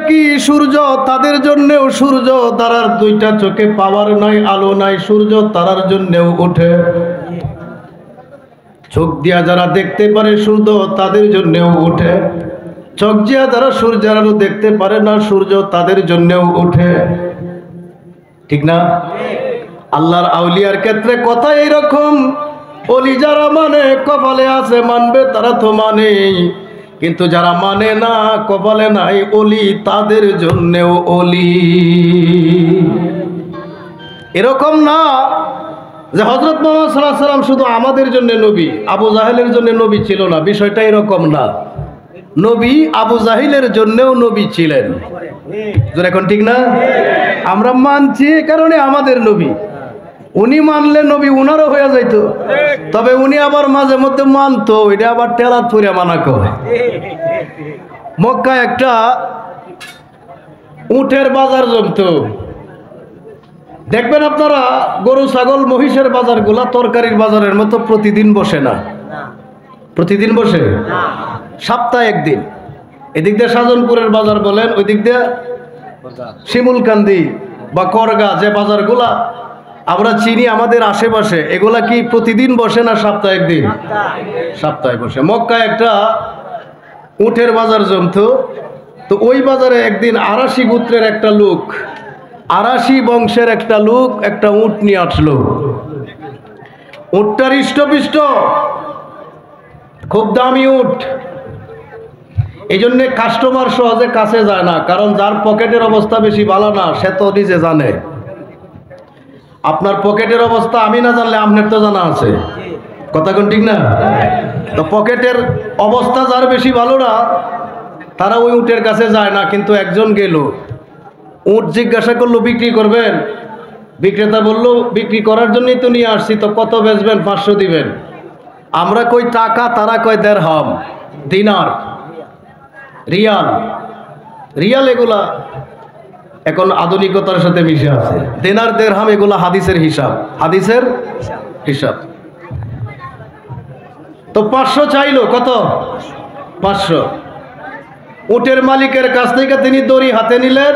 কি সূর্য তাদের জন্যও সূর্য তারার দুইটা চোখে পাওয়ার নাই, আলো নাই, সূর্য তারার জন্যও ওঠে। চোখ দিয়া যারা দেখতে পারে সূর্য তাদের জন্যও ওঠে, চোখ দিয়া যারা সূর্যের আলো দেখতে পারে না সূর্য তাদের জন্যও ওঠে। ঠিক না? আল্লাহর আউলিয়ার ক্ষেত্রে কথা এইরকম, ওলি যারা মানে কপালে আছে মানবে তারা তো মানেই, কিন্তু যারা মানে না কপালে নাই ওলি তাদের জন্যও ওলি। এরকম না যে হযরত মুহাম্মদ সাল্লাল্লাহু আলাইহি ওয়াসাল্লাম শুধু আমাদের জন্য নবী, আবু জাহেলের জন্য নবী ছিল না, বিষয়টা এরকম না। নবী আবু জাহিলের জন্যও নবী ছিলেন। এখন ঠিক না? আমরা মানছি কারণে আমাদের নবী, উনি মানলে নবী উনারও হয়ে যাইতো, তবে উনি আবার মাঝে মধ্যে মানতো, এটা আবার টেলাত পরে মানা করে। মক্কায় একটা উটের বাজার জমতো, দেখবেন আপনারা গরু ছাগল মহিষের বাজারগুলা তরকারির বাজারের মতো প্রতিদিন বসে না। প্রতিদিন বসে? সপ্তাহে একদিন। এদিক দিয়ে সাজনপুরের বাজার বলেন, ওই দিক দিয়ে শিমুলকান্দি বা করগা যে বাজারগুলা আমরা চিনি আমাদের আশেপাশে, এগুলা কি প্রতিদিন বসে না সপ্তাহে একদিন? সপ্তাহে বসে। মক্কায় একটা উটের বাজার জমতো, তো ওই বাজারে একদিন আরাশি গোত্রের একটা লোক, আরাশি বংশের একটা লোক একটা উট নিয়ে আসলো। উটটার হৃষ্টপুষ্ট, খুব দামি উট, এই জন্যে কাস্টমার সহজে কাছে যায় না, কারণ যার পকেটের অবস্থা বেশি ভালো না সে তো নিজে জানে। আপনার পকেটের অবস্থা আমি না জানলে আপনার তো জানা আছে, কথা কোন ঠিক না? তো পকেটের অবস্থা যার বেশি ভালো না তারা ওই উটের কাছে যায় না। কিন্তু একজন গেল, উট জিজ্ঞাসা করলো বিক্রি করবেন? বিক্রেতা বলল বিক্রি করার জন্যই তো নিয়ে আসছি, তো কত বেচবেন? 500 দিবেন। আমরা কই টাকা, তারা কয় দিরহাম, দিনার, রিয়াল। রিয়াল এগুলা এখন আধুনিকতার সাথে মিশে আছে। দিনার দিরহাম এগুলা হাদিসের হিসাব, হাদিসের হিসাব। তো 500 চাইলো। কত? 500। উটের মালিকের কাছ থেকে তিনি দড়ি হাতে নিলেন।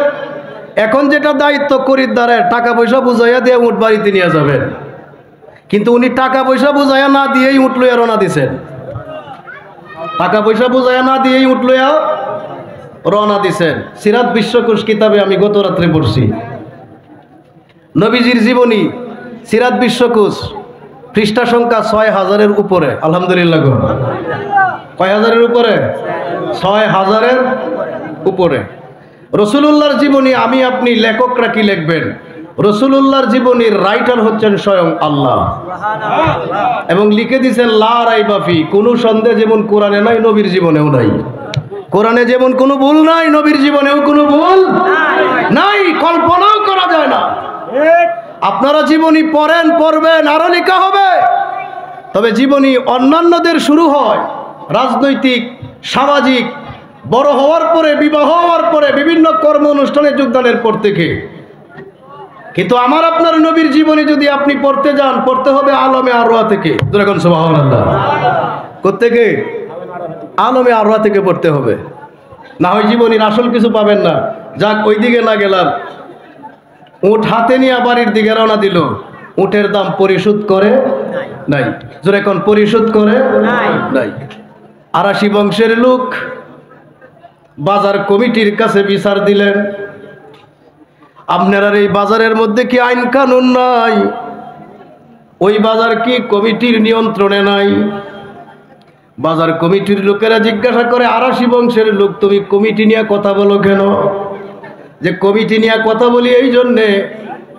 এখন যেটা দায়িত্ব খরিদ্দারের, টাকা পয়সা বুঝাইয়া দিয়ে উট বাড়িতে নিয়ে যাবেন, কিন্তু উনি টাকা পয়সা বুঝাইয়া না দিয়েই উট লইয়া রওনা দিছেন। টাকা পয়সা বুঝাইয়া না দিয়েই উট লইয়া রওনা দিছেন। সিরাত বিশ্বকোষ কিতাবে আমি গত রাত্রে পড়ছি, নবীজির জীবনী সিরাত বিশ্বকোষ, পৃষ্ঠা সংখ্যা 6000-এর উপরে। আলহামদুলিল্লাহ। কয় হাজারের উপরে? 6000-এর উপরে। রাসূলুল্লাহর জীবনী আমি আপনি লেখকরা কি লিখবেন? রাসূলুল্লাহর জীবনীর রাইটার হচ্ছেন স্বয়ং আল্লাহ, এবং লিখে দিয়েছেন লা রাইবা ফি, কোনো সন্দেহ যেমন কোরআনে নাই নবীর জীবনেও নাই। কোরআনে যেমন কোনো ভুল নাই নবীর জীবনেও কোনো ভুল নাই, কল্পনাও করা যায় না। আপনারা জীবনী পড়েন, পড়বেন, আরো লেখা হবে। তবে জীবনী অন্যান্যদের শুরু হয় রাজনৈতিক, সামাজিক, বড় হওয়ার পরে, বিবাহ হওয়ার পরে, বিভিন্ন কর্ম অনুষ্ঠানে যোগদানের পর থেকে। কিন্তু আমার আপনার নবীর জীবনী যদি আপনি পড়তে যান, পড়তে হবে আলমে আরওয়া থেকে। যেরকম সুবহানাল্লাহ, কোত্থেকে? আলমে আরওয়া থেকে পড়তে হবে, না হয় জীবনীর আসল কিছু পাবেন না। যাক, ওই দিকে না গেলাম। উট হাতে নিয়ে বাড়ির দিকে রওনা দিল। উটের দাম পরিশোধ করে নাই। যেরকম পরিশোধ করে নাই। আরাশি বংশের লোক বাজার কমিটির কাছে বিচার দিলেন, আপনার এই বাজারের মধ্যে কি আইন কানুন নাই? ওই বাজার কি কমিটির নিয়ন্ত্রণে নাই? বাজার কমিটির লোকেরা জিজ্ঞাসা করে, আরাশি বংশের লোক তুমি কমিটি নিয়ে কথা বলো কেন? যে কমিটি নিয়ে কথা বলি এই জন্যে,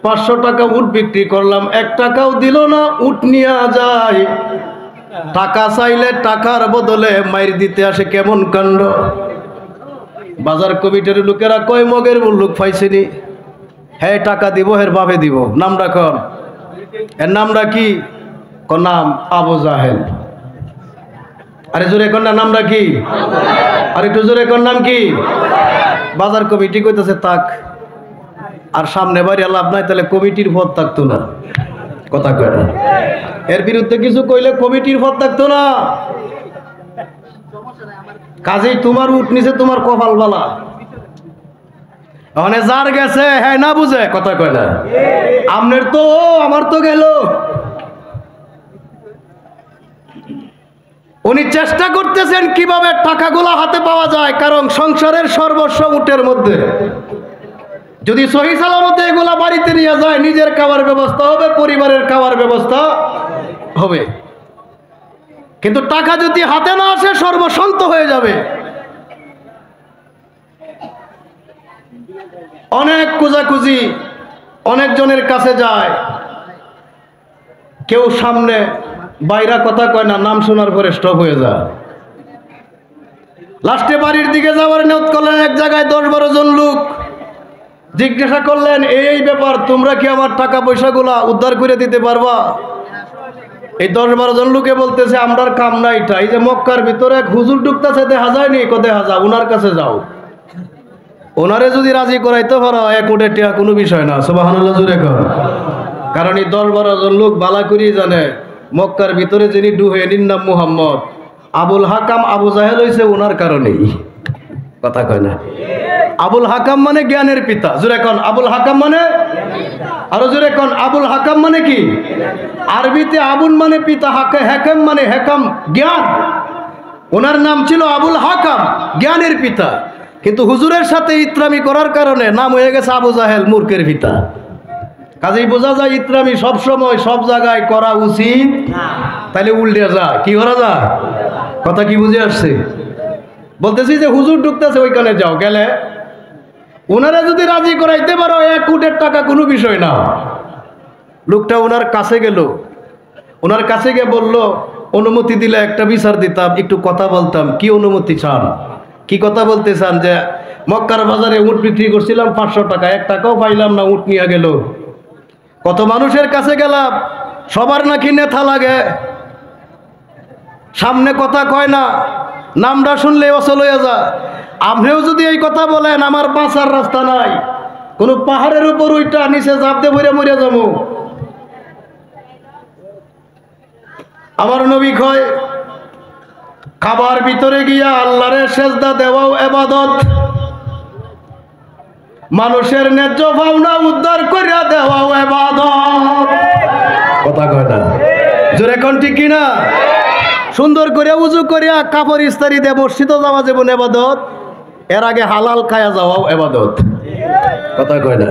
500 টাকা উট বিক্রি করলাম, 1 টাকাও দিল না, উট নিয়ে যায়। টাকা চাইলে টাকার বদলে মাইর দিতে আসে, কেমন কাণ্ড! বাজার কমিটির লোকেরা কয় মগের লোক পাইছেনি, হ্যাঁ টাকা দিব, হের বাপে দিব। নাম রাখন, এর নামটা কি? নাম আবু জাহেল। আরে জোরে কর না, নাম রাখি। আর একটু জোরে কর, নাম কি? বাজার কমিটি কইতেছে তাক, আর সামনে বাড়ি লাভ নাই, তাহলে কমিটির পদ থাকতো না। কথা কয় না? এর বিরুদ্ধে কিছু কইলে কমিটির পদ থাকতো না। কাজেই তোমার উঠ নিচে তোমার কপাল বালা, মানে যার গেছে হ্যাঁ না বুঝে কথা কয় না আপনার তো আমার তো গেল উনি চেষ্টা করতেছেন কিভাবে টাকাগুলো হাতে পাওয়া যায় কারণ সংসারের সর্বস্ব উটের মধ্যে যদি সহি সালামতে এগুলা বাড়িতে নিয়ে যায় নিজের খাওয়ার ব্যবস্থা হবে পরিবারের খাওয়ার ব্যবস্থা হবে কিন্তু টাকা যদি হাতে না আসে সর্বশান্ত হয়ে যাবে অনেক খোঁজাখুঁজি অনেকজনের কাছে যায় কেউ সামনে বাইরা কথা কয় না নাম শোনার পরে স্টপ হয়ে যায় লাস্টে বাড়ির দিকে যাওয়ার নিয়ত করলেন এক জায়গায় 10-12 জন লোক জিজ্ঞাসা করলেন এই ব্যাপার তোমরা কি আমার টাকা পয়সাগুলা উদ্ধার করে দিতে পারবা এই 10-12 জন লোকে বলতেছে আমরার কাম না এটা এই যে মক্কার ভিতরে এক হুজুর ঢুকতেছে দেখা যায়নি দেখা যা ওনার কাছে যাও ওনারে যদি রাজি করাইতে পারো 1 কোটি টাকা কোনো বিষয় না সুবহানাল্লাহ জোরে কর কারণ এই 10-12 জন লোক বালা করেই জানে মক্কার ভিতরে যিনি ডুহে এর নাম মুহাম্মদ আবুল হাকাম আবু জাহেল হইছে ওনার কারণেই কথা কয় না আবুল হাকাম মানে জ্ঞানের পিতা জোরে কোন আবুল হাকাম মানে আরো জোরে কোন আবুল হাকাম মানে কি আরবিতে আবুল মানে পিতা হাকাম মানে হাকাম জ্ঞান ওনার নাম ছিল আবুল হাকাম জ্ঞানের পিতা কিন্তু হুজুরের সাথে ইত্রামি করার কারণে নাম হয়ে গেছে আবু জাহেল মূর্খের পিতা কাজেই বোঝা যায় ইত্রামি সব সময় সব জায়গায় করা উচিত তাহলে উল্টে যায় কি করা যায় কথা কি বুঝে আসছে বলতেছি যে হুজুর ঢুকতেছে ওইখানে যাও গেলে ওনারা যদি রাজি করাইতে পারো 1 কোটি টাকা কোনো বিষয় না লোকটা ওনার কাছে গেল ওনার কাছে গিয়ে বলল অনুমতি দিলে একটা বিচার দিতাম একটু কথা বলতাম কি অনুমতি চান কি কথা বলতে চান যে মক্কার বাজারে উট বিক্রি করছিলাম 500 টাকা 1 টাকাও পাইলাম না উট নিয়ে গেল কত মানুষের কাছে গেলাম সবার নাকি নেতা লাগে সামনে কথা কয় না নামটা শুনলে অচল হয়ে যায় আপনিও যদি এই কথা বলেন আমার বাঁচার রাস্তা নাই কোন পাহাড়ের উপর ওইটা নিচে ঝাঁপ দিয়ে মরে মরে যাবো আমার নবী কয় খাবার ভিতরে গিয়া আল্লাহরে সেজদা দেওয়াও ইবাদত মানুষের ন্যায্য পাওনা উদ্ধার করিয়া দেওয়াও ইবাদত কথা কয় না জোরে কোন ঠিক কিনা সুন্দর করে উজু করিয়া কাপড় ইস্তারি দিয়ে মসজিদে যাওয়া যাবো ইবাদত এর আগে হালাল খায়া যাওয়াও ইবাদত কথা কয় না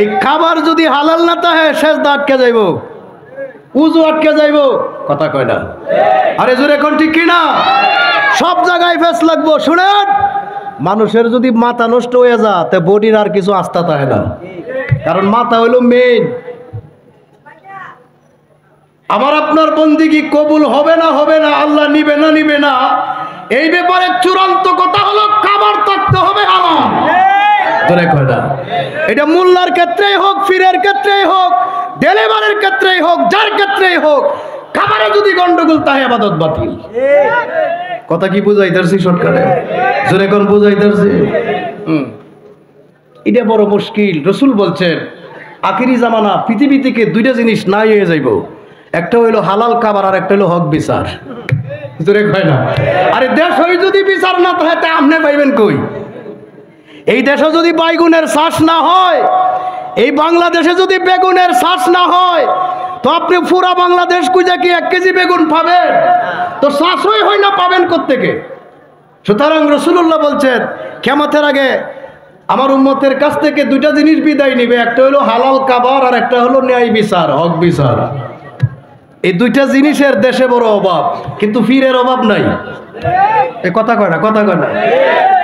এই খাবার যদি হালাল না থাকে সেজদা আটকে যাইব উজু আটকে যাইব কথা কয় না আরে জোরে কোন ঠিক কিনা সব জায়গায় ফেস লাগবো শুনেন মানুষের যদি মাথা নষ্ট হয়ে যায় তে বডির আর কিছু আস্থা থাকে না কারণ মাথা হলো মেইন আমার আপনার বন্দেগী কবুল হবে না আল্লাহ নিবে না এই ব্যাপারে চূড়ান্ত কথা হলো খাবার থাকতে হবে হালাল জোরে কয় না এটা মোল্লার ক্ষেত্রেই হোক ফিরের ক্ষেত্রেই হোক ডেলিভারের ক্ষেত্রেই হোক যার ক্ষেত্রেই হোক খাবারে যদি গন্ডগোল তাহে ইবাদত বাতিল কথা কি বুঝাইতারছি শর্টকাটে জোরে কোন বুঝাইতারছি এটা বড় মুশকিল রাসূল বলছেন আখিরি জামানা পৃথিবী থেকে 2টা জিনিস নাই হয়ে যাইব একটা হইলো হালাল খাবার আর একটা হইলো হক বিচার জোরে কয় না আরে দেশ হই যদি বিচার না থাকে তা আপনি পাইবেন কই এই দেশে যদি বাইগুনের চাষ না হয় এই বাংলাদেশে যদি বেগুনের চাষ না হয় তো আপনি পুরা বাংলাদেশ খুঁজে কি 1 কেজি বেগুন পাবেন তো চাষই হয় না পাবেন কোত্থেকে সুতরাং রাসূলুল্লাহ বলছেন কিয়ামতের আগে আমার উম্মতের কাছ থেকে 2টা জিনিস বিদায় নিবে একটা হলো হালাল খাবার আর একটা হলো ন্যায় বিচার হক বিচার এই 2টা জিনিসের দেশে বড় অভাব কিন্তু ফিরের অভাব নাই এই কথা কয় না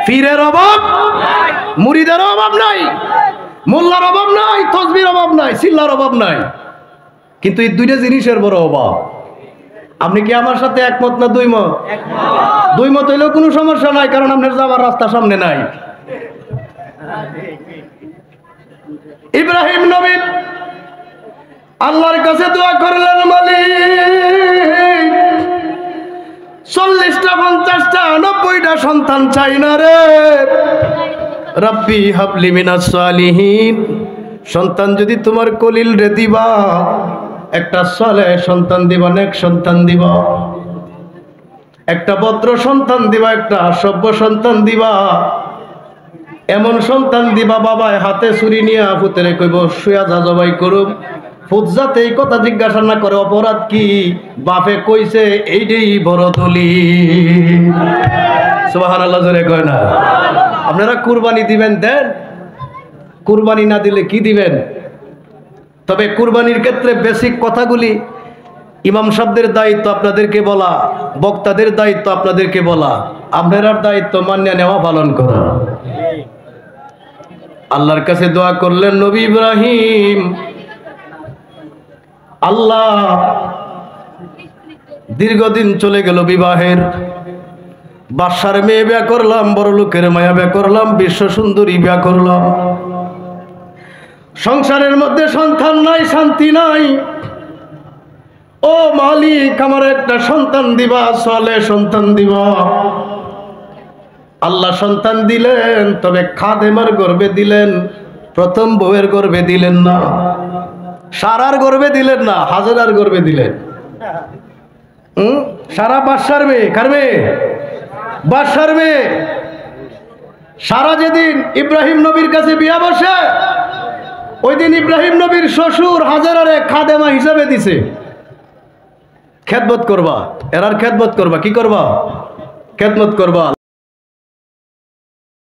ফিরের অভাব মুরিদের অভাব নাই মোল্লার অভাব নাই তসবির অভাব নাই সিল্লার অভাব নাই কিন্তু এই 2টা জিনিসের বড় অভাব আপনি কি আমার সাথে একমত না দুই মত হইলেও কোনো সমস্যা নাই কারণ আপনার যাওয়ার রাস্তা সামনে নাই ইব্রাহিম নবী আল্লাহর কাছে দোয়া করলেন মালিক 40টা 50টা 90টা সন্তান চাই না রে রব্বি হাবলি মিনাস সালিহিন সন্তান যদি তোমার কলিল রে দিবা একটা সালেহ সন্তান দিবা নেক সন্তান দিবা একটা ভদ্র সন্তান দিবা একটা সভ্য সন্তান দিবা এমন সন্তান দিবা বাবায় হাতে ছুরি নিয়ে পুতরে কইব শুয়া যা জবাই করুম। ফুত যাতে এই কথা জিজ্ঞাসা না করে অপরাধ কি, বাপে কইছে এইটাই বড় দলিল। সুবহানাল্লাহ জোরে কয় না? আপনারা কুরবানি দিবেন দেন, কুরবানি না দিলে কি দিবেন? তবে কুরবানির ক্ষেত্রে বেসিক কথাগুলি ইমাম সাহেবদের দায়িত্ব আপনাদেরকে বলা, বক্তাদের দায়িত্ব আপনাদেরকে বলা, আপনার দায়িত্ব মান্য নেওয়া, পালন করা। আল্লাহর কাছে দোয়া করলেন নবী ইব্রাহিম, আল্লাহ দীর্ঘদিন চলে গেল বিবাহের, বাদশার মেয়ে বিয়া করলাম, বড় লোকের মায়া বিয়া করলাম, বিশ্ব সুন্দরী বিয়া করলাম, সংসারের মধ্যে সন্তান নাই, শান্তি নাই। ও মালিক, আমার একটা সন্তান দিবা, সালেহ সন্তান দিবা। আল্লাহ সন্তান দিলেন, তবে খাদেমার গর্ভে দিলেন, প্রথম বউয়ের গর্ভে দিলেন না, সারার গর্ভে দিলেন না, হাজেরার গর্ভে দিলেন। সারা বাদশার মেয়ে, কার মেয়ে? বাদশার মেয়ে। সারা যেদিন ইব্রাহিম নবীর কাছে বিয়া বসে, ওই দিন ইব্রাহিম নবীর শ্বশুর হাজেরারে খাদেমা হিসাবে দিছে। খেদমত করবা, এরার খেদমত করবা, কি করবা? খেদমত করবা।